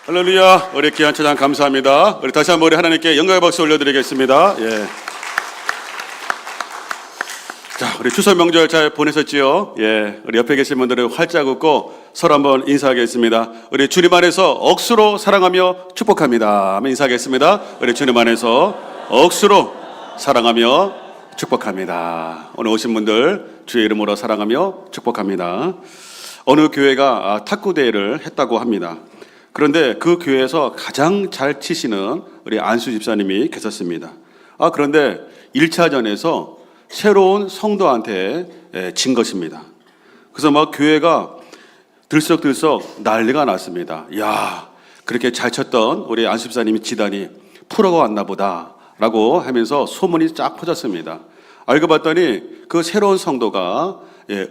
할렐루야. 우리 귀한 찬양 감사합니다. 우리 다시 한번 우리 하나님께 영광의 박수 올려드리겠습니다. 예. 자, 우리 추석 명절 잘 보내셨지요? 예. 우리 옆에 계신 분들은 활짝 웃고 서로 한번 인사하겠습니다. 우리 주님 안에서 억수로 사랑하며 축복합니다. 한번 인사하겠습니다. 우리 주님 안에서 억수로 사랑하며 축복합니다. 오늘 오신 분들 주의 이름으로 사랑하며 축복합니다. 어느 교회가 탁구 대회를 했다고 합니다. 그런데 그 교회에서 가장 잘 치시는 우리 안수 집사님이 계셨습니다. 그런데 1차전에서 새로운 성도한테 진 것입니다. 그래서 막 교회가 들썩들썩 난리가 났습니다. 야, 그렇게 잘 쳤던 우리 안수 집사님이 지다니 프로가 왔나 보다 라고 하면서 소문이 쫙 퍼졌습니다. 알고 봤더니 그 새로운 성도가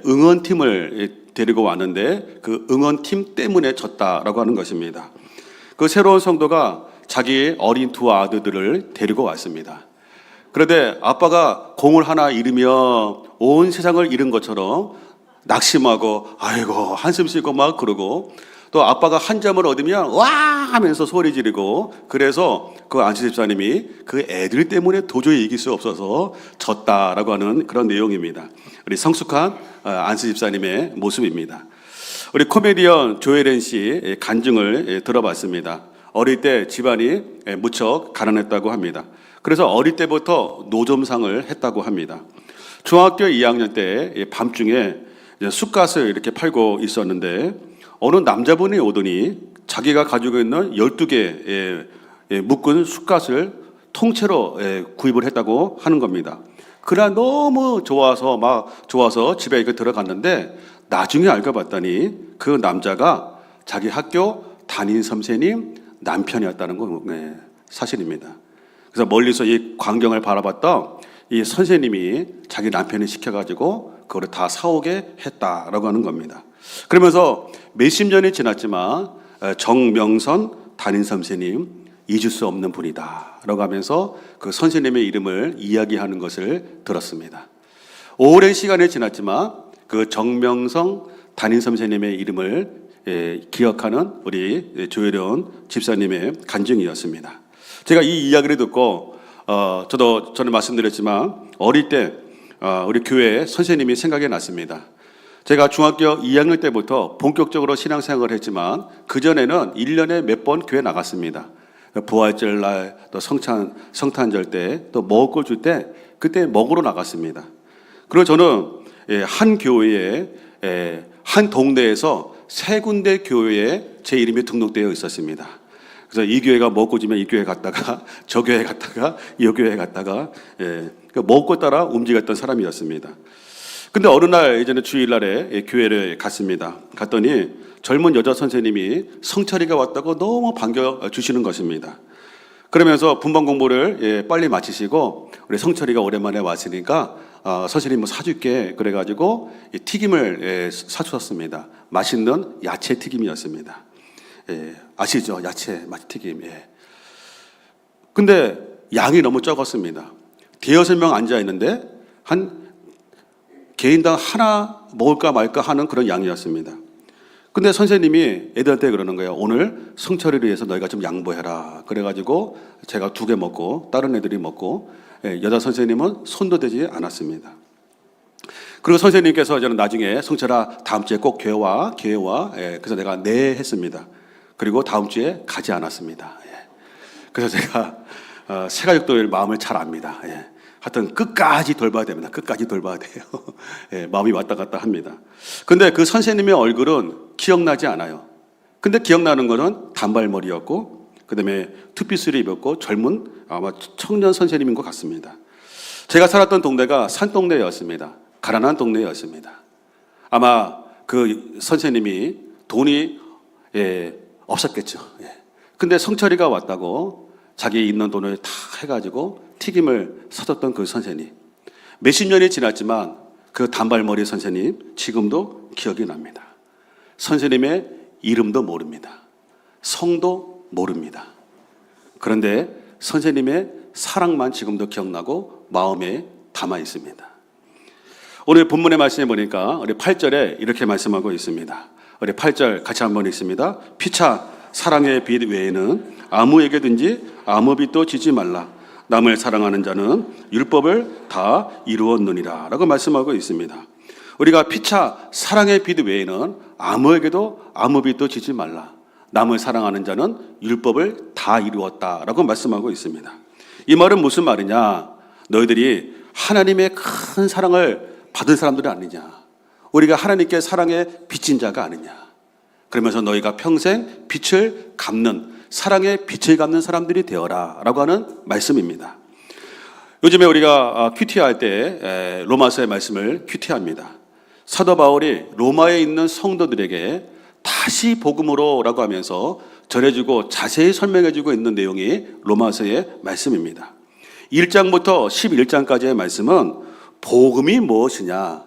응원팀을 데리고 왔는데 그 응원팀 때문에 졌다라고 하는 것입니다. 그 새로운 성도가 자기 어린 두 아들들을 데리고 왔습니다. 그런데 아빠가 공을 하나 잃으면 온 세상을 잃은 것처럼 낙심하고 아이고 한숨 쉬고 막 그러고, 또 아빠가 한 점을 얻으면 와 하면서 소리 지르고, 그래서 그 안수 집사님이 그 애들 때문에 도저히 이길 수 없어서 졌다라고 하는 그런 내용입니다. 우리 성숙한 안수 집사님의 모습입니다. 우리 코미디언 조혜련 씨 간증을 들어봤습니다. 어릴 때 집안이 무척 가난했다고 합니다. 그래서 어릴 때부터 노점상을 했다고 합니다. 중학교 2학년 때 밤중에 쑥갓을 이렇게 팔고 있었는데 어느 남자분이 오더니 자기가 가지고 있는 12개의 묶은 쑥갓을 통째로 구입을 했다고 하는 겁니다. 그러나 너무 좋아서 집에 이렇게 들어갔는데 나중에 알고 봤더니 그 남자가 자기 학교 담임 선생님 남편이었다는 거 사실입니다. 그래서 멀리서 이 광경을 바라봤던 이 선생님이 자기 남편을 시켜가지고 그걸 다 사오게 했다라고 하는 겁니다. 그러면서 몇십 년이 지났지만 정명선 담임 선생님 잊을 수 없는 분이다 라고 하면서 그 선생님의 이름을 이야기하는 것을 들었습니다. 오랜 시간이 지났지만 그 정명성 담임 선생님의 이름을 기억하는 우리 조혜련 집사님의 간증이었습니다. 제가 이 이야기를 듣고 저는 말씀드렸지만 어릴 때 우리 교회 선생님이 생각이 났습니다. 제가 중학교 2학년 때부터 본격적으로 신앙생활을 했지만 그전에는 1년에 몇 번 교회 나갔습니다. 부활절 날, 또 성탄절 때, 또 먹을 걸 줄 때 그때 먹으러 나갔습니다. 그리고 저는 한 교회에 한 동네에서 세 군데 교회에 제 이름이 등록되어 있었습니다. 그래서 이 교회가 먹고 지면 이 교회 갔다가 저 교회 갔다가 이 교회 갔다가 먹고 따라 움직였던 사람이었습니다. 근데 어느 날 이제는 주일날에 교회를 갔습니다. 갔더니 젊은 여자 선생님이 성철이가 왔다고 너무 반겨주시는 것입니다. 그러면서 분반 공부를 빨리 마치시고 우리 성철이가 오랜만에 왔으니까 선생님 뭐 사줄게 그래가지고 튀김을 사주셨습니다. 맛있는 야채 튀김이었습니다. 아시죠? 야채 튀김. 근데 양이 너무 적었습니다. 대여섯 명 앉아 있는데 한 개인당 하나 먹을까 말까 하는 그런 양이었습니다. 근데 선생님이 애들한테 그러는 거예요. 오늘 성철이를 위해서 너희가 좀 양보해라. 그래가지고 제가 2개 먹고 다른 애들이 먹고 여자 선생님은 손도 대지 않았습니다. 그리고 선생님께서 저는 나중에 성철아 다음 주에 꼭 교회 와. 그래서 내가 네 했습니다. 그리고 다음 주에 가지 않았습니다. 그래서 제가 새가족들 마음을 잘 압니다. 하여튼 끝까지 돌봐야 됩니다. 끝까지 돌봐야 돼요. 마음이 왔다 갔다 합니다. 근데 그 선생님의 얼굴은 기억나지 않아요. 근데 기억나는 거는 단발머리였고 그다음에 투피스를 입었고 젊은 아마 청년 선생님인 것 같습니다. 제가 살았던 동네가 산동네였습니다. 가난한 동네였습니다. 아마 그 선생님이 돈이 없었겠죠. 근데 성철이가 왔다고 자기 있는 돈을 다 해가지고 튀김을 사줬던 그 선생님. 몇십 년이 지났지만 그 단발머리 선생님 지금도 기억이 납니다. 선생님의 이름도 모릅니다. 성도 모릅니다. 그런데 선생님의 사랑만 지금도 기억나고 마음에 담아 있습니다. 오늘 본문의 말씀에 보니까 우리 8절에 이렇게 말씀하고 있습니다. 우리 8절 같이 한번 읽습니다. 피차 사랑의 빚 외에는 아무에게든지 아무 빚도 지지 말라. 남을 사랑하는 자는 율법을 다 이루었느니라 라고 말씀하고 있습니다. 우리가 피차 사랑의 빚 외에는 아무에게도 아무 빚도 지지 말라. 남을 사랑하는 자는 율법을 다 이루었다라고 말씀하고 있습니다. 이 말은 무슨 말이냐? 너희들이 하나님의 큰 사랑을 받은 사람들이 아니냐? 우리가 하나님께 사랑에 빚진 자가 아니냐? 그러면서 너희가 평생 빚을 갚는, 사랑의 빚을 갚는 사람들이 되어라 라고 하는 말씀입니다. 요즘에 우리가 큐티할 때 로마서의 말씀을 큐티합니다. 사도 바울이 로마에 있는 성도들에게 다시 복음으로 라고 하면서 전해주고 자세히 설명해주고 있는 내용이 로마서의 말씀입니다. 1장부터 11장까지의 말씀은 복음이 무엇이냐,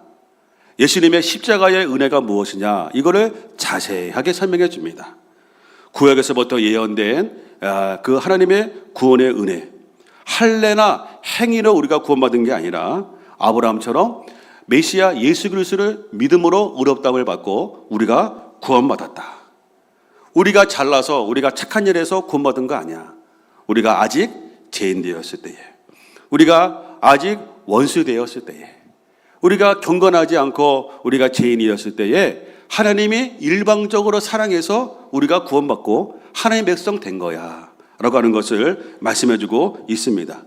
예수님의 십자가의 은혜가 무엇이냐, 이거를 자세하게 설명해 줍니다. 구약에서부터 예언된 그 하나님의 구원의 은혜, 할례나 행위로 우리가 구원받은 게 아니라 아브라함처럼 메시아 예수 그리스도를 믿음으로 의롭다함을 받고 우리가 구원받았다. 우리가 잘나서 우리가 착한 일에서 구원받은 거 아니야. 우리가 아직 죄인 되었을 때에, 우리가 아직 원수 되었을 때에, 우리가 경건하지 않고 우리가 죄인이었을 때에 하나님이 일방적으로 사랑해서 우리가 구원받고 하나님의 백성 된 거야 라고 하는 것을 말씀해주고 있습니다.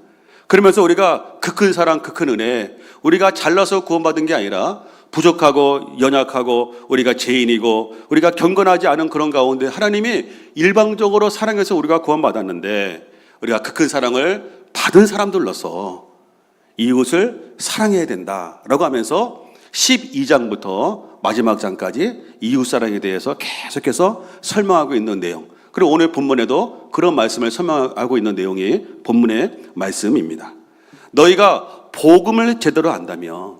그러면서 우리가 그 큰 사랑, 그 큰 은혜, 우리가 잘나서 구원받은 게 아니라 부족하고 연약하고 우리가 죄인이고 우리가 경건하지 않은 그런 가운데 하나님이 일방적으로 사랑해서 우리가 구원받았는데, 우리가 그 큰 사랑을 받은 사람들로서 이웃을 사랑해야 된다라고 하면서 12장부터 마지막 장까지 이웃사랑에 대해서 계속해서 설명하고 있는 내용, 그리고 오늘 본문에도 그런 말씀을 설명하고 있는 내용이 본문의 말씀입니다. 너희가 복음을 제대로 안다면,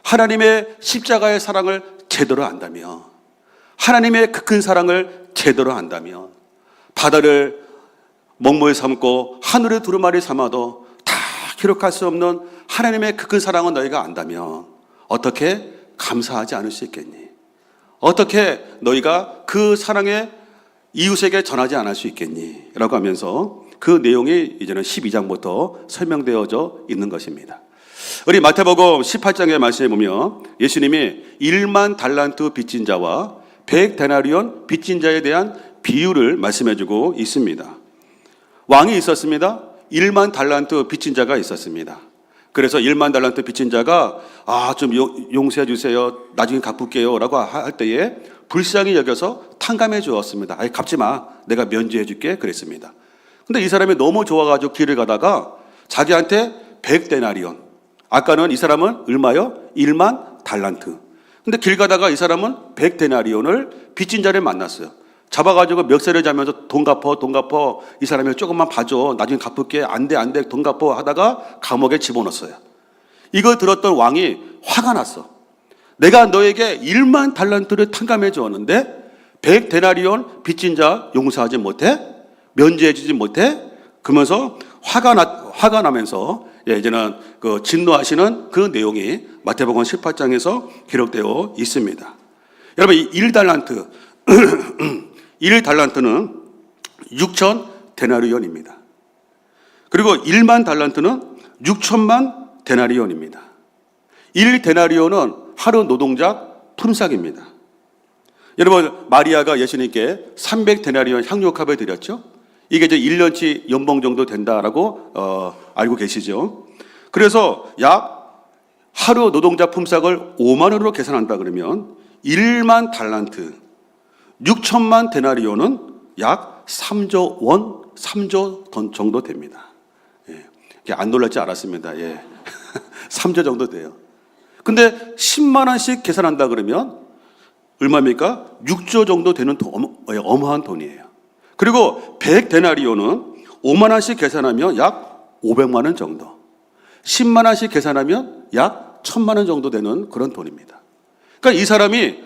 하나님의 십자가의 사랑을 제대로 안다면, 하나님의 그 큰 사랑을 제대로 안다면, 바다를 먹물 삼고 하늘의 두루마리 삼아도 다 기록할 수 없는 하나님의 그 큰 사랑을 너희가 안다면 어떻게 감사하지 않을 수 있겠니? 어떻게 너희가 그 사랑에 이웃에게 전하지 않을 수 있겠니? 라고 하면서 그 내용이 이제는 12장부터 설명되어져 있는 것입니다. 우리 마태복음 18장의 말씀에 보면 예수님이 1만 달란트 빚진 자와 100데나리온 빚진 자에 대한 비유를 말씀해주고 있습니다. 왕이 있었습니다. 1만 달란트 빚진 자가 있었습니다. 그래서 1만 달란트 빚진 자가 좀 용서해 주세요, 나중에 갚을게요 라고 할 때에 불쌍히 여겨서 탕감해 주었습니다. 갚지 마, 내가 면제해 줄게 그랬습니다. 근데 이 사람이 너무 좋아가지고 길을 가다가 자기한테 100데나리온, 아까는 이 사람은 얼마요? 1만 달란트. 근데 길 가다가 이 사람은 100데나리온을 빚진 자를 만났어요. 잡아가지고 멱살을 잡으면서 돈 갚어, 이 사람이 조금만 봐줘, 나중에 갚을게, 안 돼, 돈 갚어 하다가 감옥에 집어넣었어요. 이걸 들었던 왕이 화가 났어. 내가 너에게 1만 달란트를 탕감해 주었는데 100데나리온 빚진 자 용서하지 못해? 면제해 주지 못해? 그러면서 화가 나면서 이제는 그 진노하시는 그 내용이 마태복음 18장에서 기록되어 있습니다. 여러분, 이 1달란트 1달란트는 6천 데나리온입니다. 그리고 1만 달란트는 6천만 데나리온입니다. 1데나리온은 하루 노동자 품삯입니다. 여러분, 마리아가 예수님께 300데나리온 향유값을 드렸죠. 이게 이제 1년치 연봉 정도 된다라고 알고 계시죠. 그래서 약 하루 노동자 품삯을 5만 원으로 계산한다 그러면 1만 달란트 6천만 데나리온은 약 3조 원, 3조 돈 정도 됩니다. 안 놀랄지 알았습니다. 3조 정도 돼요. 근데 10만 원씩 계산한다 그러면 얼마입니까? 6조 정도 되는 어마어마한 돈이에요. 그리고 100데나리온은 5만 원씩 계산하면 약 500만 원 정도, 10만 원씩 계산하면 약 1000만 원 정도 되는 그런 돈입니다. 그러니까 이 사람이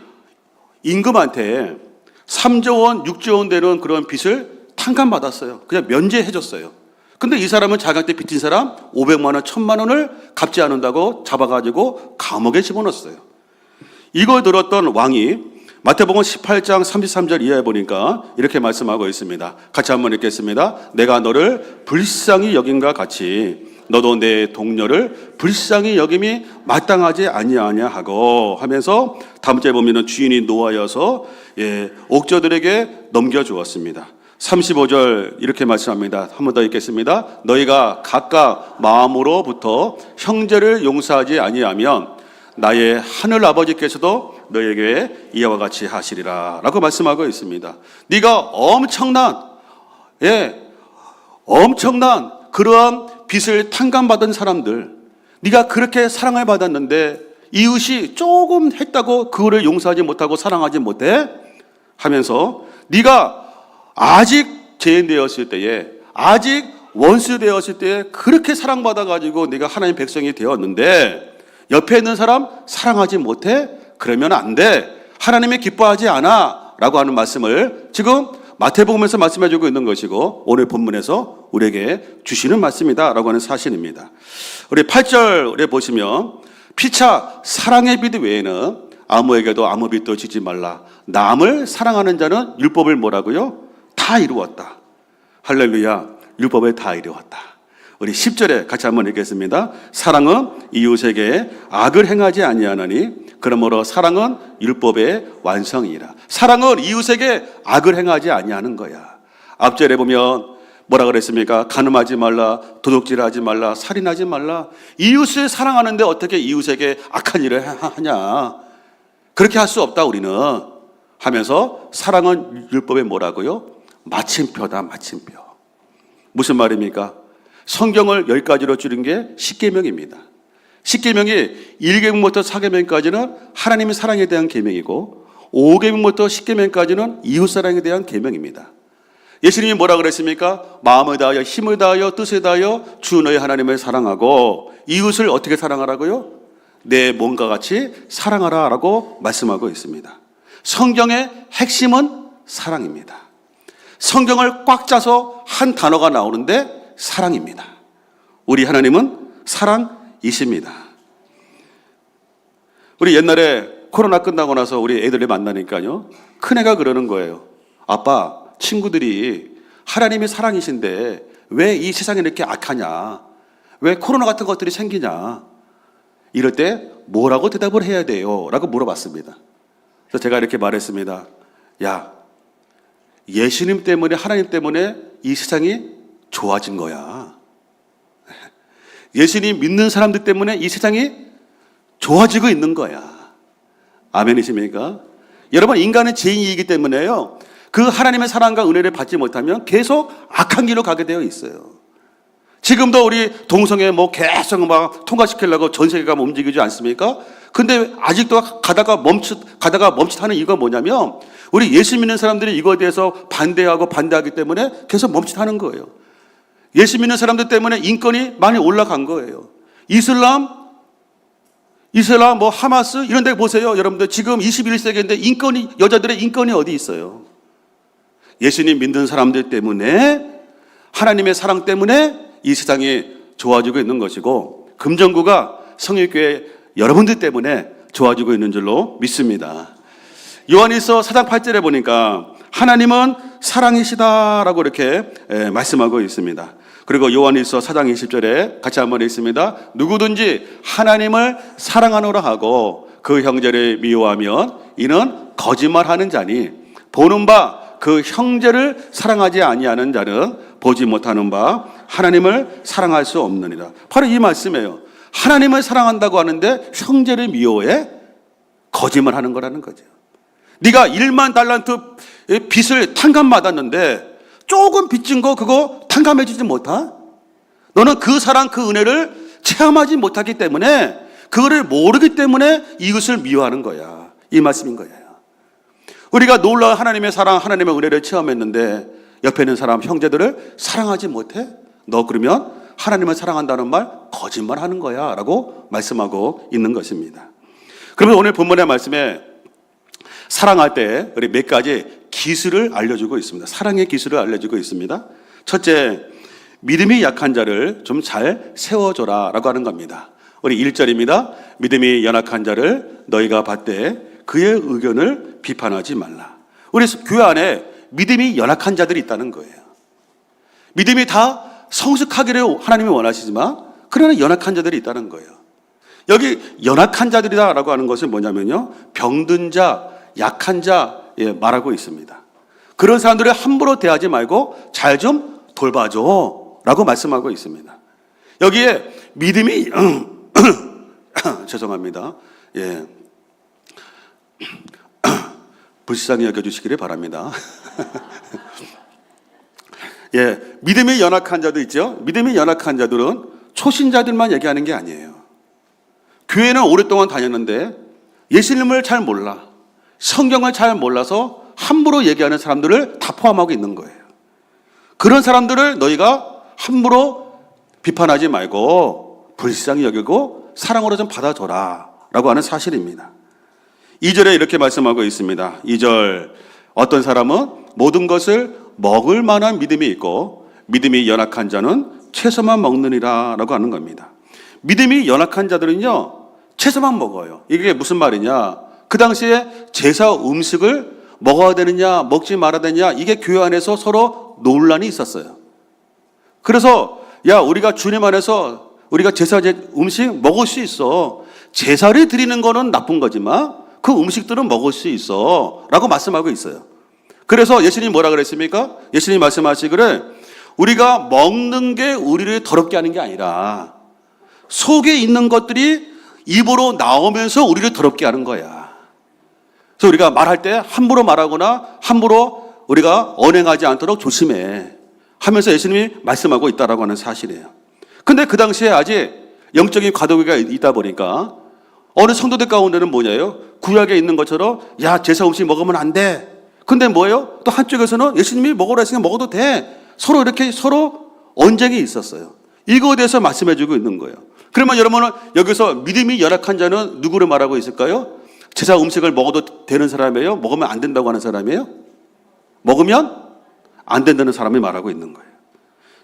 임금한테 3조 원, 6조 원 되는 그런 빚을 탕감받았어요. 그냥 면제해줬어요. 근데 이 사람은 자기한테 빚진 사람 500만 원, 1000만 원을 갚지 않는다고 잡아가지고 감옥에 집어넣었어요. 이걸 들었던 왕이 마태복음 18장 33절 이하에 보니까 이렇게 말씀하고 있습니다. 같이 한번 읽겠습니다. 내가 너를 불쌍히 여김과 같이 너도 내 동료를 불쌍히 여김이 마땅하지 아니하냐 하고 하면서 다음 주에 보면은 주인이 노하여서 옥저들에게 넘겨주었습니다. 35절 이렇게 말씀합니다. 한 번 더 읽겠습니다. 너희가 각각 마음으로부터 형제를 용서하지 아니하면 나의 하늘 아버지께서도 너에게 이와 같이 하시리라 라고 말씀하고 있습니다. 네가 엄청난 그러한 빚을 탕감받은 사람들, 네가 그렇게 사랑을 받았는데 이웃이 조금 했다고 그거를 용서하지 못하고 사랑하지 못해 하면서 네가 아직 죄인 되었을 때에, 아직 원수 되었을 때에 그렇게 사랑받아가지고 네가 하나님의 백성이 되었는데 옆에 있는 사람 사랑하지 못해? 그러면 안 돼. 하나님이 기뻐하지 않아 라고 하는 말씀을 지금 마태복음에서 말씀해주고 있는 것이고 오늘 본문에서 우리에게 주시는 말씀이다 라고 하는 사실입니다. 우리 8절에 보시면 피차 사랑의 빚 외에는 아무에게도 아무 빚도 지지 말라. 남을 사랑하는 자는 율법을 뭐라고요? 다 이루었다. 할렐루야. 율법을 다 이루었다. 우리 10절에 같이 한번 읽겠습니다. 사랑은 이웃에게 악을 행하지 아니하나니 그러므로 사랑은 율법의 완성이라. 사랑은 이웃에게 악을 행하지 아니하는 거야. 앞절에 보면 뭐라 그랬습니까? 간음하지 말라, 도둑질하지 말라, 살인하지 말라. 이웃을 사랑하는데 어떻게 이웃에게 악한 일을 하냐? 그렇게 할 수 없다 우리는 하면서 사랑은 율법의 뭐라고요? 마침표다, 마침표. 무슨 말입니까? 성경을 10가지로 줄인 게 10계명입니다. 10계명이 1계명부터 4계명까지는 하나님의 사랑에 대한 계명이고 5계명부터 10계명까지는 이웃사랑에 대한 계명입니다. 예수님이 뭐라 그랬습니까? 마음을 다하여 힘을 다하여 뜻을 다하여 주 너의 하나님을 사랑하고 이웃을 어떻게 사랑하라고요? 내 몸과 같이 사랑하라 라고 말씀하고 있습니다. 성경의 핵심은 사랑입니다. 성경을 꽉 짜서 한 단어가 나오는데 사랑입니다. 우리 하나님은 사랑이십니다. 우리 옛날에 코로나 끝나고 나서 우리 애들을 만나니까요, 큰애가 그러는 거예요. 아빠, 친구들이 하나님이 사랑이신데 왜 이 세상에 이렇게 악하냐? 왜 코로나 같은 것들이 생기냐? 이럴 때 뭐라고 대답을 해야 돼요? 라고 물어봤습니다. 그래서 제가 이렇게 말했습니다. 야, 예수님 때문에, 하나님 때문에 이 세상이 좋아진 거야. 예수님 믿는 사람들 때문에 이 세상이 좋아지고 있는 거야. 아멘이십니까? 여러분, 인간은 죄인이기 때문에요, 그 하나님의 사랑과 은혜를 받지 못하면 계속 악한 길로 가게 되어 있어요. 지금도 우리 동성애 계속 통과시키려고 전 세계가 움직이지 않습니까? 근데 아직도 가다가 멈칫하는 이유가 뭐냐면 우리 예수 믿는 사람들이 이거에 대해서 반대하기 때문에 계속 멈칫하는 거예요. 예수 믿는 사람들 때문에 인권이 많이 올라간 거예요. 이슬람, 하마스 이런 데 보세요. 여러분들 지금 21세기인데 여자들의 인권이 어디 있어요? 예수님 믿는 사람들 때문에, 하나님의 사랑 때문에 이 세상이 좋아지고 있는 것이고, 금정구가 성일교회 여러분들 때문에 좋아지고 있는 줄로 믿습니다. 요한일서 4장 8절에 보니까 하나님은 사랑이시다라고 이렇게 말씀하고 있습니다. 그리고 요한일서 4장 20절에 같이 한번 읽습니다. 누구든지 하나님을 사랑하노라 하고 그 형제를 미워하면 이는 거짓말하는 자니 보는 바 그 형제를 사랑하지 아니하는 자는 보지 못하는 바 하나님을 사랑할 수 없느니라. 바로 이 말씀이에요. 하나님을 사랑한다고 하는데 형제를 미워해? 거짓말하는 거라는 거죠. 네가 1만 달란트 빚을 탕감받았는데 조금 빚진 거 그거 탕감해주지 못하? 너는 그 사랑, 그 은혜를 체험하지 못하기 때문에, 그거를 모르기 때문에 이것을 미워하는 거야. 이 말씀인 거예요. 우리가 놀라운 하나님의 사랑, 하나님의 은혜를 체험했는데 옆에 있는 사람, 형제들을 사랑하지 못해? 너 그러면 하나님을 사랑한다는 말 거짓말하는 거야 라고 말씀하고 있는 것입니다. 그러면 오늘 본문의 말씀에 사랑할 때 우리 몇 가지 기술을 알려주고 있습니다. 사랑의 기술을 알려주고 있습니다. 첫째, 믿음이 약한 자를 좀 잘 세워줘라 라고 하는 겁니다. 우리 1절입니다. 믿음이 연약한 자를 너희가 받되 그의 의견을 비판하지 말라. 우리 교회 안에 믿음이 연약한 자들이 있다는 거예요. 믿음이 다 성숙하기를 하나님이 원하시지만 그러나 연약한 자들이 있다는 거예요. 여기 연약한 자들이다라고 하는 것은 뭐냐면요, 병든 자, 약한 자 말하고 있습니다. 그런 사람들을 함부로 대하지 말고 잘 좀 돌봐줘 라고 말씀하고 있습니다. 여기에 믿음이 죄송합니다. 예. 불쌍히 여겨주시기를 바랍니다. 예, 믿음이 연약한 자도 있죠. 믿음이 연약한 자들은 초신자들만 얘기하는 게 아니에요. 교회는 오랫동안 다녔는데 예수님을 잘 몰라, 성경을 잘 몰라서 함부로 얘기하는 사람들을 다 포함하고 있는 거예요. 그런 사람들을 너희가 함부로 비판하지 말고 불쌍히 여기고 사랑으로 좀 받아줘라 라고 하는 사실입니다. 2절에 이렇게 말씀하고 있습니다. 2절, 어떤 사람은 모든 것을 먹을 만한 믿음이 있고 믿음이 연약한 자는 채소만 먹느니라 라고 하는 겁니다. 믿음이 연약한 자들은요, 채소만 먹어요. 이게 무슨 말이냐, 그 당시에 제사 음식을 먹어야 되느냐 먹지 말아야 되느냐, 이게 교회 안에서 서로 논란이 있었어요. 그래서 야, 우리가 주님 안에서 우리가 제사 음식 먹을 수 있어, 제사를 드리는 거는 나쁜 거지만 그 음식들은 먹을 수 있어 라고 말씀하고 있어요. 그래서 예수님이 뭐라 그랬습니까? 예수님이 말씀하시기를 우리가 먹는 게 우리를 더럽게 하는 게 아니라 속에 있는 것들이 입으로 나오면서 우리를 더럽게 하는 거야. 그래서 우리가 말할 때 함부로 말하거나 함부로 우리가 언행하지 않도록 조심해 하면서 예수님이 말씀하고 있다라고 하는 사실이에요. 근데 그 당시에 아직 영적인 과도기가 있다 보니까 어느 성도들 가운데는 뭐냐요? 구약에 있는 것처럼 야, 제사 음식 먹으면 안 돼. 근데 뭐예요? 또 한쪽에서는 예수님이 먹으라 했으니까 먹어도 돼. 서로 이렇게 서로 언쟁이 있었어요. 이거에 대해서 말씀해 주고 있는 거예요. 그러면 여러분은 여기서 믿음이 연약한 자는 누구를 말하고 있을까요? 제사 음식을 먹어도 되는 사람이에요? 먹으면 안 된다고 하는 사람이에요? 먹으면 안 된다는 사람이 말하고 있는 거예요.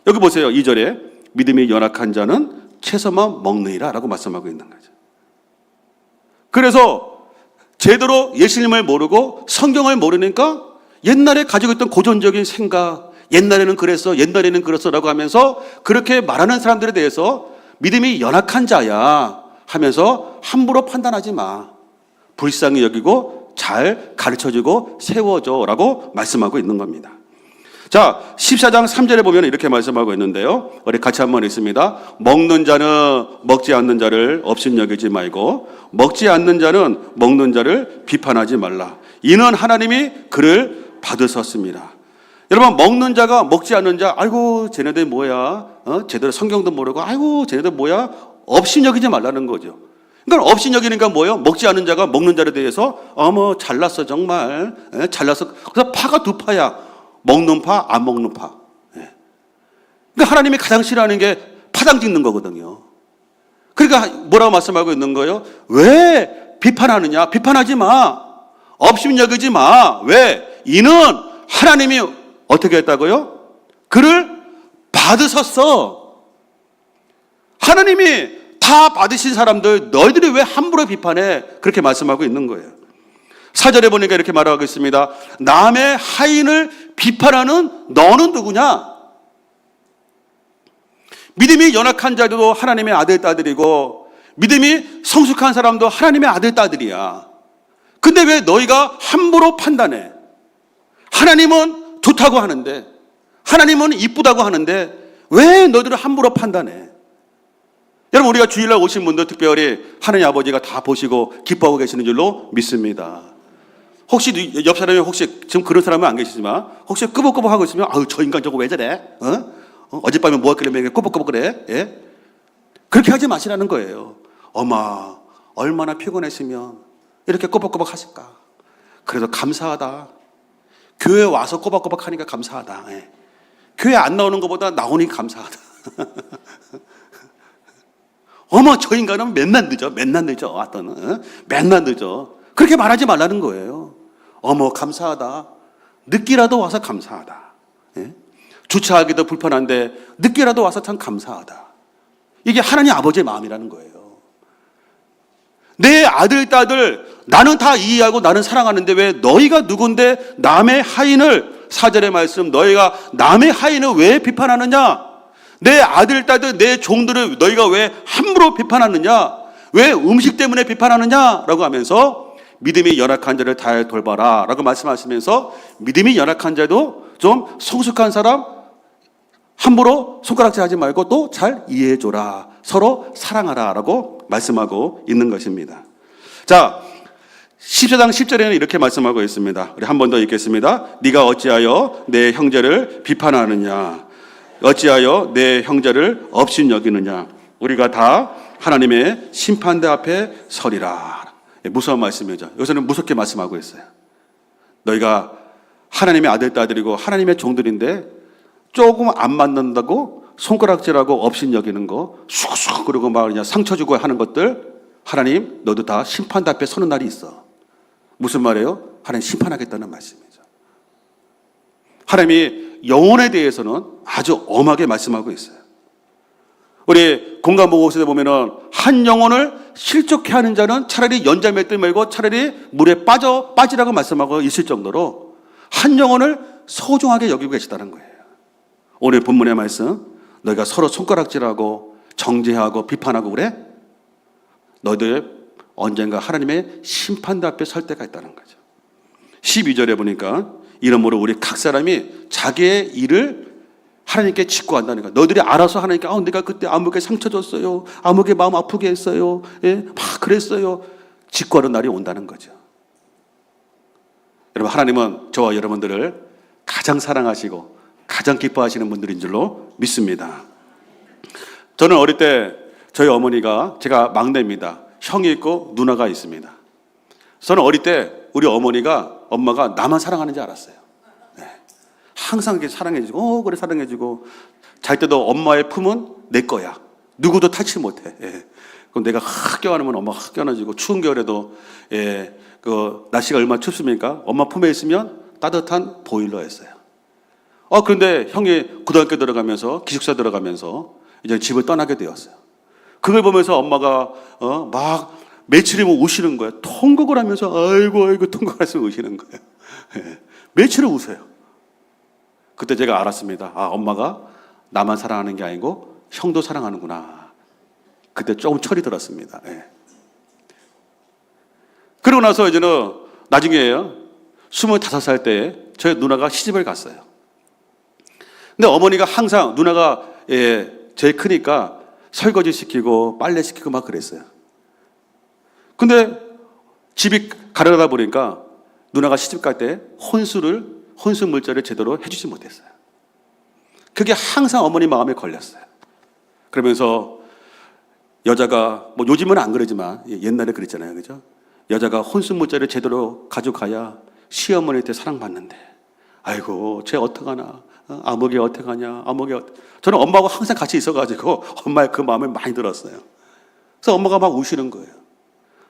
여기 보세요. 2절에 믿음이 연약한 자는 채소만 먹느니라 라고 말씀하고 있는 거죠. 그래서 제대로 예수님을 모르고 성경을 모르니까 옛날에 가지고 있던 고전적인 생각, 옛날에는 그랬어, 옛날에는 그랬어 라고 하면서 그렇게 말하는 사람들에 대해서 믿음이 연약한 자야 하면서 함부로 판단하지 마. 불쌍히 여기고 잘 가르쳐주고 세워줘 라고 말씀하고 있는 겁니다. 자, 14장 3절에 보면 이렇게 말씀하고 있는데요. 우리 같이 한번 읽습니다. 먹는 자는 먹지 않는 자를 업신여기지 말고 먹지 않는 자는 먹는 자를 비판하지 말라. 이는 하나님이 그를 받으셨습니다. 여러분, 먹는 자가 먹지 않는 자, 아이고 쟤네들 뭐야, 제대로 성경도 모르고 아이고 쟤네들 뭐야, 업신여기지 말라는 거죠. 그러니까 업신여기니까 뭐예요? 먹지 않는 자가 먹는 자에 대해서 어머 잘났어 정말, 잘났어. 그래서 파가 두 파야. 먹는 파, 안 먹는 파. 그러니까 하나님이 가장 싫어하는 게 파당 짓는 거거든요. 그러니까 뭐라고 말씀하고 있는 거예요? 왜 비판하느냐? 비판하지 마. 업신여기지 마. 왜? 이는 하나님이 어떻게 했다고요? 그를 받으셨어. 하나님이 다 받으신 사람들 너희들이 왜 함부로 비판해? 그렇게 말씀하고 있는 거예요. 4절에 보니까 이렇게 말하고 있습니다. 남의 하인을 비판하는 너는 누구냐? 믿음이 연약한 자들도 하나님의 아들 딸들이고 믿음이 성숙한 사람도 하나님의 아들 딸들이야. 근데 왜 너희가 함부로 판단해? 하나님은 좋다고 하는데, 하나님은 이쁘다고 하는데 왜 너희들은 함부로 판단해? 여러분, 우리가 주일날 오신 분들 특별히 하나님 아버지가 다 보시고 기뻐하고 계시는 줄로 믿습니다. 혹시 옆 사람이 혹시 지금 그런 사람은 안 계시지만 혹시 꾸벅꾸벅 하고 있으면 아유 저 인간 저거 왜 저래? 어젯밤에 뭐 했길래 꾸벅꾸벅 그래? 예? 그렇게 하지 마시라는 거예요. 어마 얼마나 피곤했으면 이렇게 꾸벅꾸벅 하실까? 그래도 감사하다. 교회 와서 꼬박꼬박 하니까 감사하다. 예. 교회 안 나오는 것보다 나오니 감사하다. 어머 저 인간은 맨날 늦어 왔던 맨날 늦어. 그렇게 말하지 말라는 거예요. 어머 감사하다. 늦게라도 와서 감사하다. 예? 주차하기도 불편한데 늦게라도 와서 참 감사하다. 이게 하나님 아버지의 마음이라는 거예요. 내 아들, 딸들 나는 다 이해하고 나는 사랑하는데 왜 너희가 누군데 남의 하인을, 4절의 말씀, 너희가 남의 하인을 왜 비판하느냐? 내 아들, 딸들, 내 종들을 너희가 왜 함부로 비판하느냐? 왜 음식 때문에 비판하느냐? 라고 하면서 믿음이 연약한 자를 잘 돌봐라 라고 말씀하시면서 믿음이 연약한 자도 좀 성숙한 사람 함부로 손가락질 하지 말고 또 잘 이해해줘라. 서로 사랑하라 라고 말씀하고 있는 것입니다. 자, 10장 10절에는 이렇게 말씀하고 있습니다. 우리 한 번 더 읽겠습니다. 네가 어찌하여 내 형제를 비판하느냐? 어찌하여 내 형제를 업신여기느냐? 우리가 다 하나님의 심판대 앞에 서리라. 무서운 말씀이죠. 여기서는 무섭게 말씀하고 있어요. 너희가 하나님의 아들, 딸들이고 하나님의 종들인데 조금 안 맞는다고 손가락질하고 업신여기는 거, 쑥쑥 그러고 막 그냥 상처 주고 하는 것들, 하나님 너도 다 심판대 앞에 서는 날이 있어. 무슨 말이에요? 하나님 심판하겠다는 말씀이죠. 하나님이 영혼에 대해서는 아주 엄하게 말씀하고 있어요. 우리 공간보고서에 보면은 한 영혼을 실족해 하는 자는 차라리 연자맷들 말고 차라리 물에 빠지라고 말씀하고 있을 정도로 한 영혼을 소중하게 여기고 계시다는 거예요. 오늘 본문의 말씀, 너희가 서로 손가락질하고 정죄하고 비판하고 그래? 너희들 언젠가 하나님의 심판대 앞에 설 때가 있다는 거죠. 12절에 보니까 이러므로 우리 각 사람이 자기의 일을 하나님께 직구한다는 거예요. 너희들이 알아서 하나님께 내가 그때 아무게 상처 줬어요. 아무게 마음 아프게 했어요. 예? 막 그랬어요. 직구하는 날이 온다는 거죠. 여러분, 하나님은 저와 여러분들을 가장 사랑하시고 가장 기뻐하시는 분들인 줄로 믿습니다. 저는 어릴 때 저희 어머니가, 제가 막내입니다. 형이 있고 누나가 있습니다. 저는 어릴 때 우리 엄마가 나만 사랑하는지 알았어요. 네. 항상 이렇게 사랑해주고, 그래 사랑해주고, 잘 때도 엄마의 품은 내 거야. 누구도 타치 못해. 예. 그럼 내가 학교 안으면 엄마가 학교 안아주고, 추운 겨울에도 그 날씨가 얼마나 춥습니까? 엄마 품에 있으면 따뜻한 보일러였어요. 그런데 형이 고등학교 들어가면서, 기숙사 들어가면서 이제 집을 떠나게 되었어요. 그걸 보면서 엄마가 막 며칠이면 우시는 거예요. 통곡을 하면서 아이고 통곡하면서 우시는 거예요. 예. 며칠을 우세요. 그때 제가 알았습니다. 엄마가 나만 사랑하는 게 아니고 형도 사랑하는구나. 그때 조금 철이 들었습니다. 예. 그러고 나서 이제는 나중에요. 25살 때 저희 누나가 시집을 갔어요. 근데 어머니가 항상 누나가 제일 크니까 설거지 시키고 빨래 시키고 막 그랬어요. 근데 집이 가려다 보니까 누나가 시집 갈 때 혼수 물자를 제대로 해주지 못했어요. 그게 항상 어머니 마음에 걸렸어요. 그러면서 여자가 뭐 요즘은 안 그러지만 옛날에 그랬잖아요, 그죠? 여자가 혼수 물자를 제대로 가져가야 시어머니한테 사랑받는데, 아이고 쟤 어떡하나, 아무개 어떡하냐, 저는 엄마하고 항상 같이 있어가지고 엄마의 그 마음을 많이 들었어요. 그래서 엄마가 막 우시는 거예요.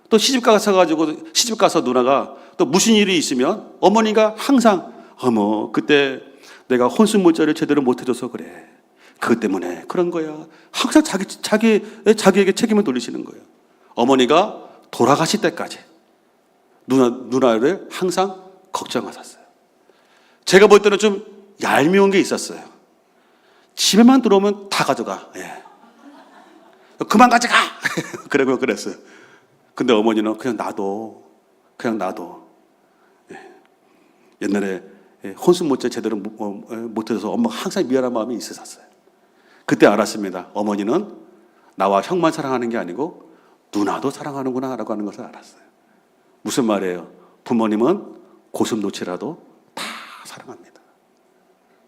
또 시집 가서 누나가 또 무슨 일이 있으면 어머니가 항상 그때 내가 혼수 물자를 제대로 못 해줘서 그래. 그것 때문에 그런 거야. 항상 자기에게 책임을 돌리시는 거예요. 어머니가 돌아가실 때까지 누나를 항상 걱정하셨어요. 제가 볼 때는 좀 얄미운 게 있었어요. 집에만 들어오면 다 가져가. 예. 그만 가져가! 그러고 그랬어요. 근데 어머니는 그냥 놔둬. 예. 옛날에 혼수 못자 제대로 못해서 엄마가 항상 미안한 마음이 있었어요. 그때 알았습니다. 어머니는 나와 형만 사랑하는 게 아니고 누나도 사랑하는구나 라고 하는 것을 알았어요. 무슨 말이에요? 부모님은 고슴도치라도 다 사랑합니다.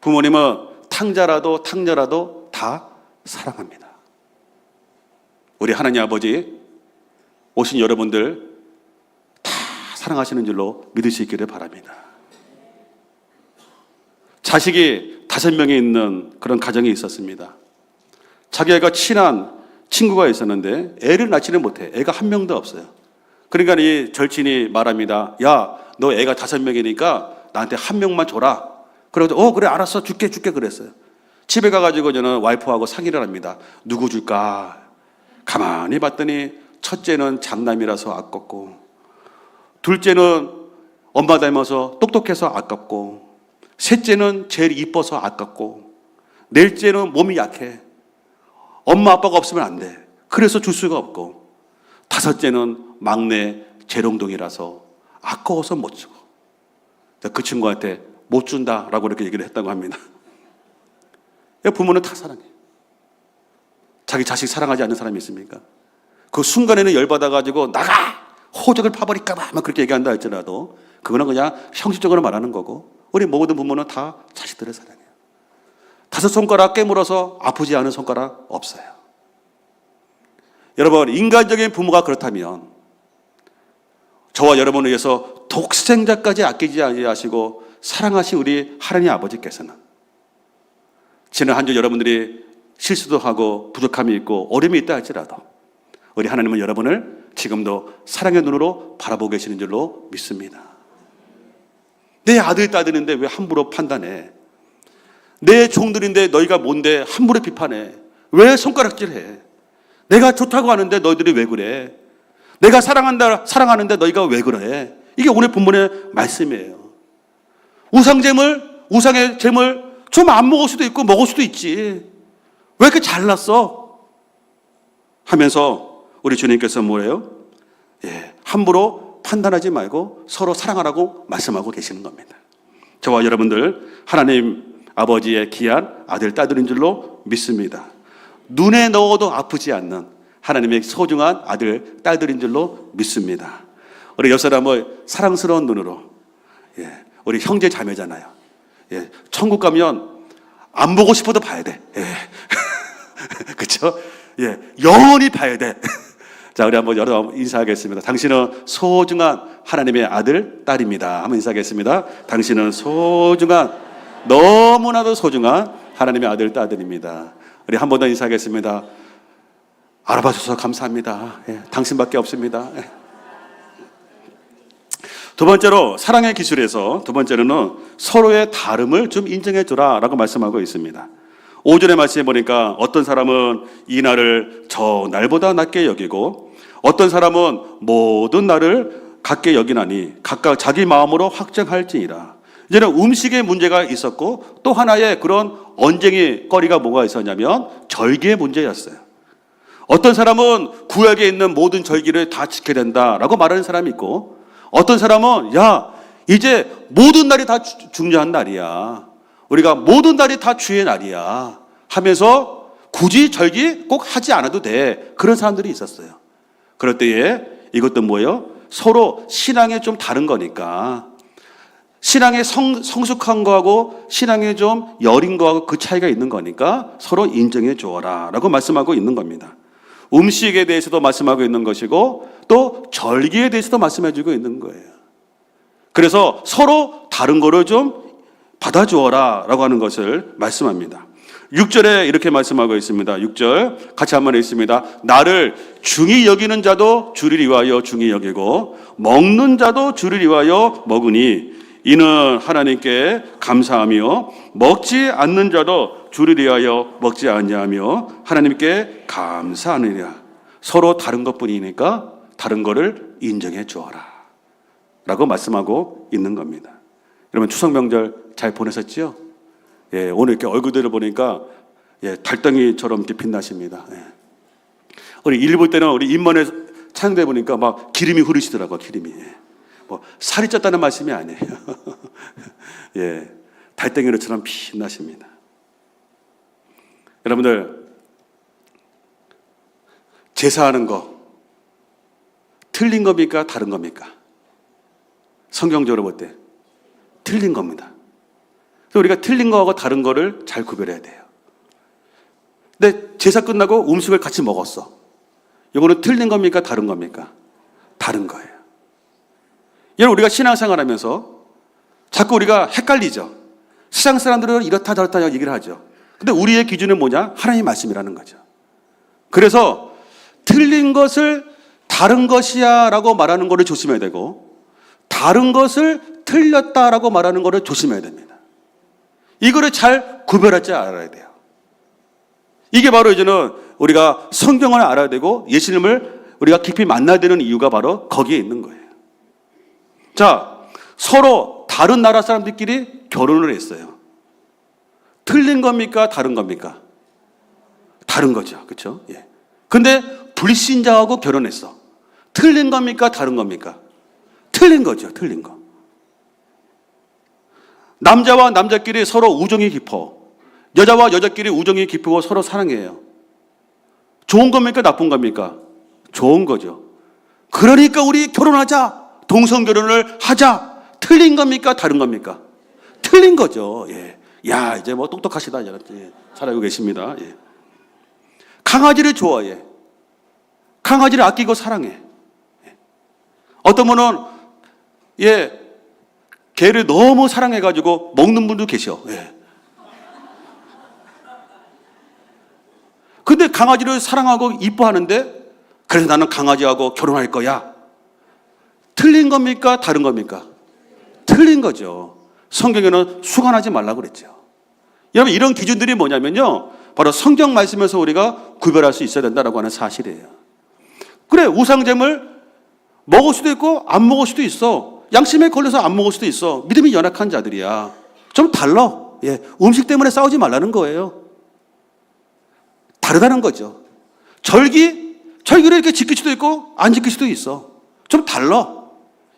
부모님은 탕자라도 다 사랑합니다. 우리 하나님 아버지 오신 여러분들 다 사랑하시는 줄로 믿을 수 있기를 바랍니다. 자식이 5명이 있는 그런 가정이 있었습니다. 자기가 친한 친구가 있었는데 애를 낳지는 못해. 애가 한 명도 없어요. 그러니까 이 절친이 말합니다. 야, 너 애가 5명이니까 나한테 한 명만 줘라. 그래서 그래 알았어 줄게 그랬어요. 집에 가가지고 저는 와이프하고 상의를 합니다. 누구 줄까? 가만히 봤더니 첫째는 장남이라서 아깝고, 둘째는 엄마 닮아서 똑똑해서 아깝고, 셋째는 제일 이뻐서 아깝고, 넷째는 몸이 약해. 엄마 아빠가 없으면 안 돼. 그래서 줄 수가 없고, 다섯째는 막내 재롱동이라서 아까워서 못 주고, 그 친구한테 못 준다라고 이렇게 얘기를 했다고 합니다. 부모는 다 사랑해. 자기 자식 사랑하지 않는 사람이 있습니까? 그 순간에는 열받아가지고 나가! 호적을 파버릴까봐 막 그렇게 얘기한다 할지라도 그거는 그냥 형식적으로 말하는 거고, 우리 모든 부모는 다 자식들을 사랑해요. 다섯 손가락 깨물어서 아프지 않은 손가락 없어요. 여러분, 인간적인 부모가 그렇다면 저와 여러분을 위해서 독생자까지 아끼지 아니하시고 사랑하신 우리 하나님 아버지께서는 지난 한 주 여러분들이 실수도 하고 부족함이 있고 어려움이 있다 할지라도 우리 하나님은 여러분을 지금도 사랑의 눈으로 바라보고 계시는 줄로 믿습니다. 내 아들, 딸들인데 왜 함부로 판단해? 내 종들인데 너희가 뭔데 함부로 비판해? 왜 손가락질해? 내가 좋다고 하는데 너희들이 왜 그래? 내가 사랑하는데 너희가 왜 그래? 이게 오늘 본문의 말씀이에요. 우상의 재물 좀 안 먹을 수도 있고 먹을 수도 있지. 왜 이렇게 잘났어? 하면서 우리 주님께서 뭐래요? 함부로 판단하지 말고 서로 사랑하라고 말씀하고 계시는 겁니다. 저와 여러분들 하나님 아버지의 귀한 아들, 딸들인 줄로 믿습니다. 눈에 넣어도 아프지 않는 하나님의 소중한 아들, 딸들인 줄로 믿습니다. 우리 옆 사람을 사랑스러운 눈으로, 우리 형제 자매잖아요. 천국 가면 안 보고 싶어도 봐야 돼. 그렇죠? 영원히 봐야 돼. 자, 우리 한번 여러 인사하겠습니다. 당신은 소중한 하나님의 아들, 딸입니다. 한번 인사하겠습니다. 당신은 소중한, 너무나도 소중한 하나님의 아들, 딸들입니다. 우리 한 번 더 인사하겠습니다. 알아봐 주셔서 감사합니다. 당신밖에 없습니다. 두 번째로 사랑의 기술에서 두 번째로는 서로의 다름을 좀 인정해 주라 라고 말씀하고 있습니다. 5절의 말씀에 보니까 어떤 사람은 이 날을 저 날보다 낮게 여기고 어떤 사람은 모든 날을 같게 여기나니 각각 자기 마음으로 확정할지니라. 이제는 음식의 문제가 있었고 또 하나의 그런 언쟁의 거리가 뭐가 있었냐면 절기의 문제였어요. 어떤 사람은 구약에 있는 모든 절기를 다 지켜야 된다라고 말하는 사람이 있고, 어떤 사람은 이제 모든 날이 다 중요한 날이야, 우리가 모든 날이 다 주의 날이야 하면서 굳이 절기 꼭 하지 않아도 돼, 그런 사람들이 있었어요. 그럴 때에 이것도 뭐예요? 서로 신앙에 좀 다른 거니까, 신앙의 성숙한 거하고 신앙에 좀 여린 거하고 그 차이가 있는 거니까 서로 인정해 주어라 라고 말씀하고 있는 겁니다. 음식에 대해서도 말씀하고 있는 것이고 또 절기에 대해서도 말씀해 주고 있는 거예요. 그래서 서로 다른 거를 좀 받아주어라 라고 하는 것을 말씀합니다. 6절에 이렇게 말씀하고 있습니다. 6절 같이 한번 읽습니다. 나를 중히 여기는 자도 주를 위하여 중히 여기고 먹는 자도 주를 위하여 먹으니 이는 하나님께 감사하며 먹지 않는 자도 주를 위하여 먹지 않냐며 하나님께 감사하느니라. 서로 다른 것뿐이니까 다른 거를 인정해 주어라 라고 말씀하고 있는 겁니다. 여러분 추석 명절 잘 보내셨지요? 오늘 이렇게 얼굴들을 보니까 달덩이처럼 이렇게 빛나십니다. 우리 일 볼 때는 우리 입만에 찬양대 보니까 막 기름이 흐르시더라고요. 기름이. 뭐 살이 쪘다는 말씀이 아니에요. 달덩이처럼 빛나십니다. 여러분들 제사하는 거 틀린 겁니까? 다른 겁니까? 성경적으로 볼 때 틀린 겁니다. 그래서 우리가 틀린 거하고 다른 거를 잘 구별해야 돼요. 근데 제사 끝나고 음식을 같이 먹었어. 이거는 틀린 겁니까? 다른 겁니까? 다른 거예요. 여러분 우리가 신앙생활 하면서 자꾸 우리가 헷갈리죠. 세상 사람들은 이렇다 저렇다 얘기를 하죠. 근데 우리의 기준은 뭐냐? 하나님의 말씀이라는 거죠. 그래서 틀린 것을 다른 것이야 라고 말하는 것을 조심해야 되고 다른 것을 틀렸다라고 말하는 것을 조심해야 됩니다. 이거를 잘 구별할 줄 알아야 돼요. 이게 바로 이제는 우리가 성경을 알아야 되고 예수님을 우리가 깊이 만나야 되는 이유가 바로 거기에 있는 거예요. 자, 서로 다른 나라 사람들끼리 결혼을 했어요. 틀린 겁니까? 다른 겁니까? 다른 거죠. 그렇죠? 예. 근데 불신자하고 결혼했어. 틀린 겁니까? 다른 겁니까? 틀린 거죠. 틀린 거. 남자와 남자끼리 서로 우정이 깊어. 여자와 여자끼리 우정이 깊고 서로 사랑해요. 좋은 겁니까? 나쁜 겁니까? 좋은 거죠. 그러니까 우리 결혼하자. 동성 결혼을 하자. 틀린 겁니까? 다른 겁니까? 틀린 거죠. 예. 야, 이제 뭐 똑똑하시다. 예. 잘 알고 계십니다. 예. 강아지를 좋아해. 강아지를 아끼고 사랑해. 예. 어떤 분은 예, 개를 너무 사랑해가지고 먹는 분도 계셔. 예. 근데 강아지를 사랑하고 이뻐하는데 그래서 나는 강아지하고 결혼할 거야. 틀린 겁니까? 다른 겁니까? 틀린 거죠. 성경에는 수간하지 말라고 그랬죠. 여러분 이런 기준들이 뭐냐면요. 바로 성경 말씀에서 우리가 구별할 수 있어야 된다고 하는 사실이에요. 그래 우상잼을 먹을 수도 있고 안 먹을 수도 있어. 양심에 걸려서 안 먹을 수도 있어. 믿음이 연약한 자들이야. 좀 달라. 예, 음식 때문에 싸우지 말라는 거예요. 다르다는 거죠. 절기를 이렇게 지킬 수도 있고 안 지킬 수도 있어. 좀 달라.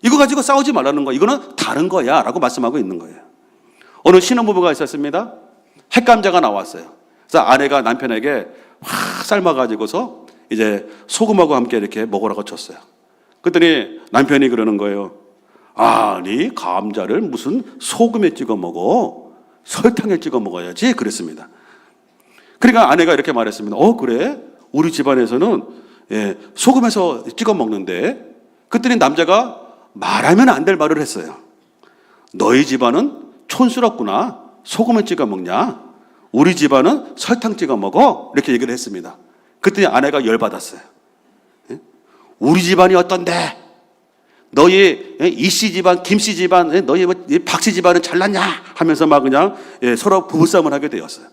이거 가지고 싸우지 말라는 거야. 이거는 다른 거야 라고 말씀하고 있는 거예요. 어느 신혼부부가 있었습니다. 핵감자가 나왔어요. 그래서 아내가 남편에게 확 삶아가지고서 이제 소금하고 함께 이렇게 먹으라고 줬어요. 그랬더니 남편이 그러는 거예요. 아니 감자를 무슨 소금에 찍어 먹어? 설탕에 찍어 먹어야지 그랬습니다. 그러니까 아내가 이렇게 말했습니다. 그래? 우리 집안에서는 예, 소금에서 찍어 먹는데. 그랬더니 남자가 말하면 안 될 말을 했어요. 너희 집안은 촌스럽구나. 소금을 찍어 먹냐? 우리 집안은 설탕 찍어 먹어. 이렇게 얘기를 했습니다. 그랬더니 아내가 열받았어요. 예? 우리 집안이 어떤데? 너희 이씨 집안, 김씨 집안, 너희 박씨 집안은 잘났냐? 하면서 막 그냥 예, 서로 부부싸움을 하게 되었어요.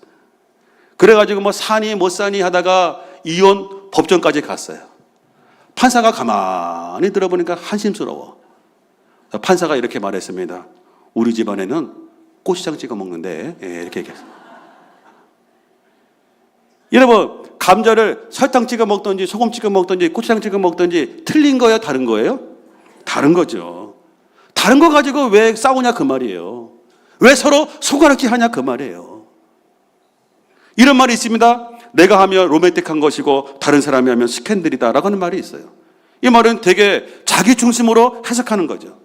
그래가지고 뭐 사니 못 사니 하다가 이혼 법정까지 갔어요. 판사가 가만히 들어보니까 한심스러워. 판사가 이렇게 말했습니다. 우리 집안에는 고추장 찍어 먹는데 예, 이렇게 얘기했어요. 여러분 감자를 설탕 찍어 먹든지 소금 찍어 먹든지 고추장 찍어 먹든지 틀린 거예요? 다른 거예요? 다른 거죠. 다른 거 가지고 왜 싸우냐 그 말이에요. 왜 서로 손가락질 하냐 그 말이에요. 이런 말이 있습니다. 내가 하면 로맨틱한 것이고 다른 사람이 하면 스캔들이다라고 하는 말이 있어요. 이 말은 되게 자기 중심으로 해석하는 거죠.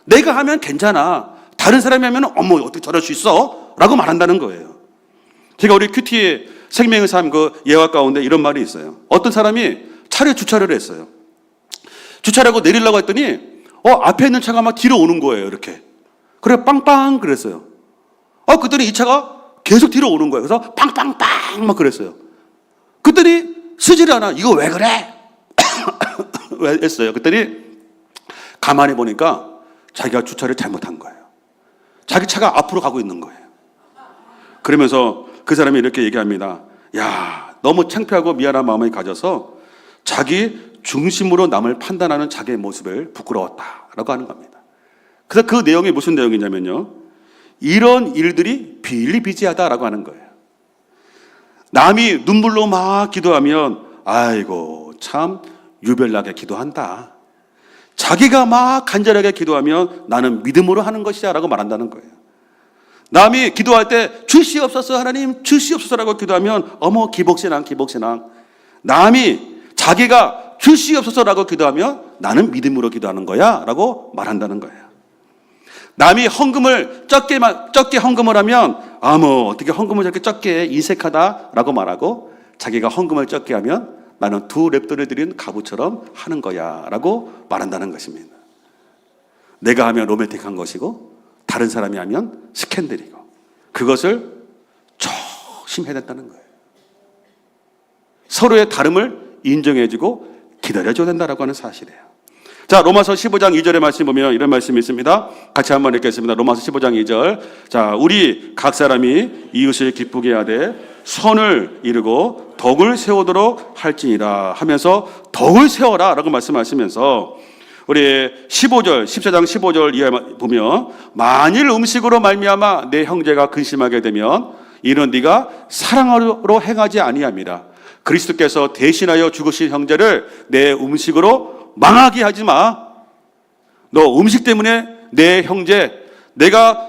내가 하면 괜찮아. 다른 사람이 하면 어머 어떻게 저럴 수 있어? 라고 말한다는 거예요. 제가 우리 큐티의 생명의 삶 그 예화 가운데 이런 말이 있어요. 어떤 사람이 차를 주차를 했어요. 주차를 하고 내리려고 했더니 앞에 있는 차가 막 뒤로 오는 거예요. 이렇게. 그래 빵빵 그랬어요. 그랬더니 이 차가 계속 뒤로 오는 거예요. 그래서 빵빵빵 막 그랬어요. 그랬더니 쓰질 않아. 이거 왜 그래? 왜 했어요? 그랬더니 가만히 보니까 자기가 주차를 잘못한 거예요. 자기 차가 앞으로 가고 있는 거예요. 그러면서 그 사람이 이렇게 얘기합니다. 야, 너무 창피하고 미안한 마음이 가져서 자기 중심으로 남을 판단하는 자기의 모습을 부끄러웠다라고 하는 겁니다. 그래서 그 내용이 무슨 내용이냐면요. 이런 일들이 비일비재하다라고 하는 거예요. 남이 눈물로 막 기도하면 아이고 참 유별나게 기도한다. 자기가 막 간절하게 기도하면 나는 믿음으로 하는 것이야 라고 말한다는 거예요. 남이 기도할 때 주시옵소서 하나님 주시옵소서라고 기도하면 어머 기복신앙. 남이 자기가 주시옵소서라고 기도하면 나는 믿음으로 기도하는 거야 라고 말한다는 거예요. 남이 헌금을 적게 헌금을 하면 뭐 어떻게 헌금을 저렇게 적게 인색하다라고 말하고 자기가 헌금을 적게 하면 나는 두 랩돈을 드린 가부처럼 하는 거야 라고 말한다는 것입니다. 내가 하면 로맨틱한 것이고 다른 사람이 하면 스캔들이고 그것을 조심해야 된다는 거예요. 서로의 다름을 인정해주고 기다려줘야 된다라고 하는 사실이에요. 자, 로마서 15장 2절의 말씀 보면 이런 말씀이 있습니다. 같이 한번 읽겠습니다. 로마서 15장 2절. 자, 우리 각 사람이 이웃을 기쁘게 하되 선을 이루고 덕을 세우도록 할지니라 하면서 덕을 세워라 라고 말씀하시면서 우리 15절 14장 15절 이하에 보면 만일 음식으로 말미암아 내 형제가 근심하게 되면 이는 네가 사랑으로 행하지 아니함이라. 그리스도께서 대신하여 죽으신 형제를 내 음식으로 망하게 하지 마. 너 음식 때문에 내 형제, 내가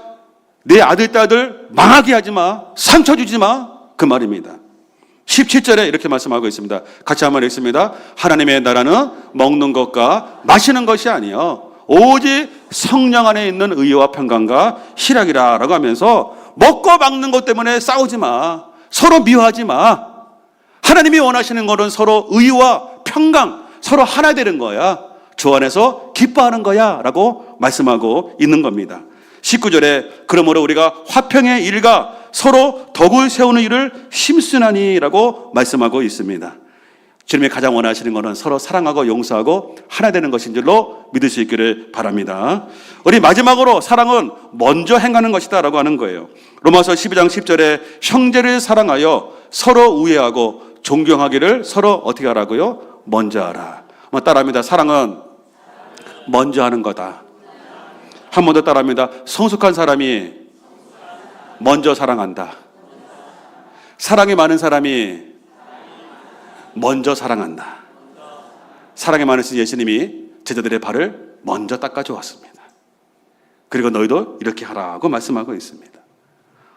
내 아들, 딸들 망하게 하지 마. 상처 주지 마. 그 말입니다. 17절에 이렇게 말씀하고 있습니다. 같이 한번 읽습니다. 하나님의 나라는 먹는 것과 마시는 것이 아니요 오직 성령 안에 있는 의와 평강과 희락이라 라고 하면서 먹고 막는 것 때문에 싸우지 마. 서로 미워하지 마. 하나님이 원하시는 것은 서로 의와 평강, 서로 하나 되는 거야. 주 안에서 기뻐하는 거야 라고 말씀하고 있는 겁니다. 19절에 그러므로 우리가 화평의 일과 서로 덕을 세우는 일을 힘쓰나니 라고 말씀하고 있습니다. 주님이 가장 원하시는 것은 서로 사랑하고 용서하고 하나 되는 것인 줄로 믿을 수 있기를 바랍니다. 우리 마지막으로 사랑은 먼저 행하는 것이다 라고 하는 거예요. 로마서 12장 10절에 형제를 사랑하여 서로 우애하고 존경하기를 서로 어떻게 하라고요? 먼저 하라. 따라합니다. 사랑은 먼저 하는 거다. 한 번 더 따라합니다. 성숙한 사람이 먼저 사랑한다. 사랑이 많은 사람이 먼저 사랑한다. 사랑이 많으신 예수님이 제자들의 발을 먼저 닦아주었습니다. 그리고 너희도 이렇게 하라고 말씀하고 있습니다.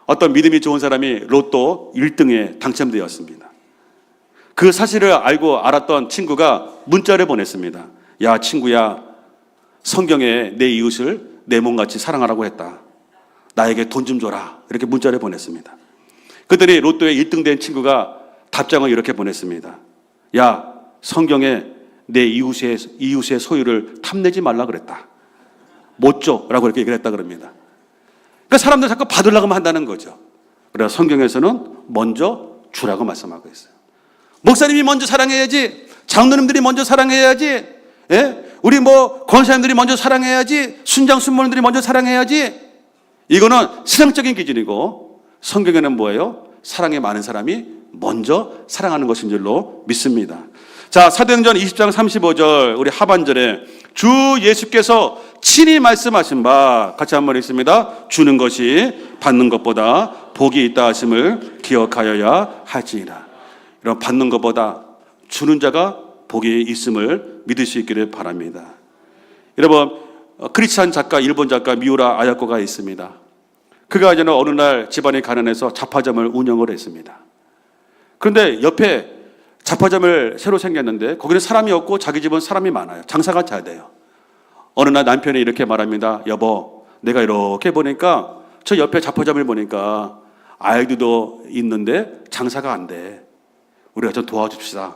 어떤 믿음이 좋은 사람이 로또 1등에 당첨되었습니다. 그 사실을 알았던 친구가 문자를 보냈습니다. 야 친구야, 성경에 내 이웃을 내 몸같이 사랑하라고 했다. 나에게 돈 좀 줘라. 이렇게 문자를 보냈습니다. 그들이 로또에 1등 된 친구가 답장을 이렇게 보냈습니다. 야, 성경에 내 이웃의 소유를 탐내지 말라 그랬다. 못 줘. 라고 이렇게 얘기를 했다 그럽니다. 그러니까 사람들 자꾸 받으려고만 한다는 거죠. 그래서 성경에서는 먼저 주라고 말씀하고 있어요. 목사님이 먼저 사랑해야지. 장로님들이 먼저 사랑해야지. 예? 우리 권사님들이 먼저 사랑해야지. 순장 순모님들이 먼저 사랑해야지. 이거는 신앙적인 기준이고 성경에는 뭐예요? 사랑이 많은 사람이 먼저 사랑하는 것인 줄로 믿습니다. 자, 사도행전 20장 35절 우리 하반절에 주 예수께서 친히 말씀하신 바 같이 한번 읽습니다. 주는 것이 받는 것보다 복이 있다 하심을 기억하여야 할지니라. 이런 받는 것보다 주는 자가 복이 있음을 믿을 수 있기를 바랍니다. 여러분, 크리스찬 작가, 일본 작가 미우라 아야코가 있습니다. 그가 이제는 어느 날 집안이 가난해서 잡화점을 운영을 했습니다. 그런데 옆에 잡화점을 새로 생겼는데 거기는 사람이 없고 자기 집은 사람이 많아요. 장사가 잘 돼요. 어느 날 남편이 이렇게 말합니다. 여보, 내가 이렇게 보니까 저 옆에 잡화점을 보니까 아이들도 있는데 장사가 안 돼. 우리가 좀 도와줍시다.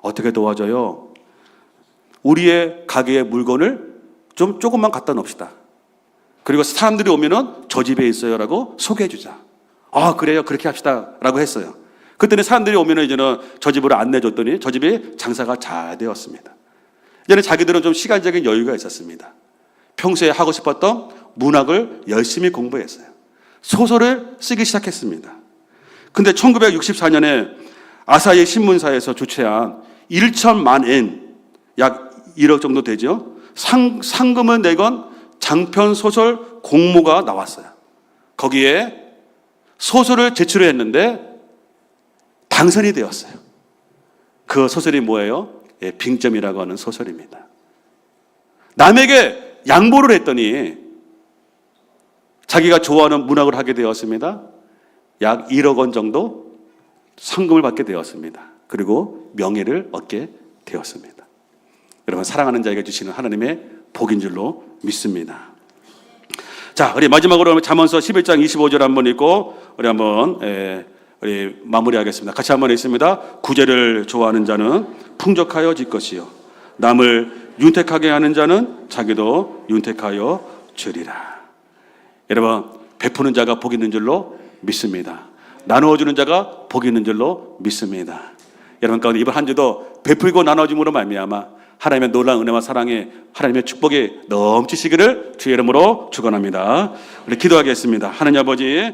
어떻게 도와줘요? 우리의 가게에 물건을 좀 조금만 갖다 놓읍시다. 그리고 사람들이 오면은 저 집에 있어요 라고 소개해 주자. 아, 그래요. 그렇게 합시다. 라고 했어요. 그랬더니 사람들이 오면은 이제는 저 집으로 안내줬더니 저 집이 장사가 잘 되었습니다. 이제는 자기들은 좀 시간적인 여유가 있었습니다. 평소에 하고 싶었던 문학을 열심히 공부했어요. 소설을 쓰기 시작했습니다. 근데 1964년에 아사히 신문사에서 주최한 1천만 엔, 약 1억 정도 되죠. 상금을 내건 장편 소설 공모가 나왔어요. 거기에 소설을 제출했는데 당선이 되었어요. 그 소설이 뭐예요? 빙점이라고 하는 소설입니다. 남에게 양보를 했더니 자기가 좋아하는 문학을 하게 되었습니다. 약 1억 원 정도 상금을 받게 되었습니다. 그리고 명예를 얻게 되었습니다. 여러분, 사랑하는 자에게 주시는 하나님의 복인 줄로 믿습니다. 자, 우리 마지막으로 잠언서 11장 25절 한번 읽고 우리 한번 우리 마무리하겠습니다. 같이 한번 읽습니다. 구제를 좋아하는 자는 풍족하여 질 것이요 남을 윤택하게 하는 자는 자기도 윤택하여 주리라. 여러분, 베푸는 자가 복 있는 줄로 믿습니다. 나누어주는 자가 복 있는 줄로 믿습니다. 여러분 가운데 이번 한 주도 베풀고 나눠줌으로 말미암아 하나님의 놀라운 은혜와 사랑에 하나님의 축복이 넘치시기를 주의 이름으로 축원합니다. 우리 기도하겠습니다. 하나님 아버지,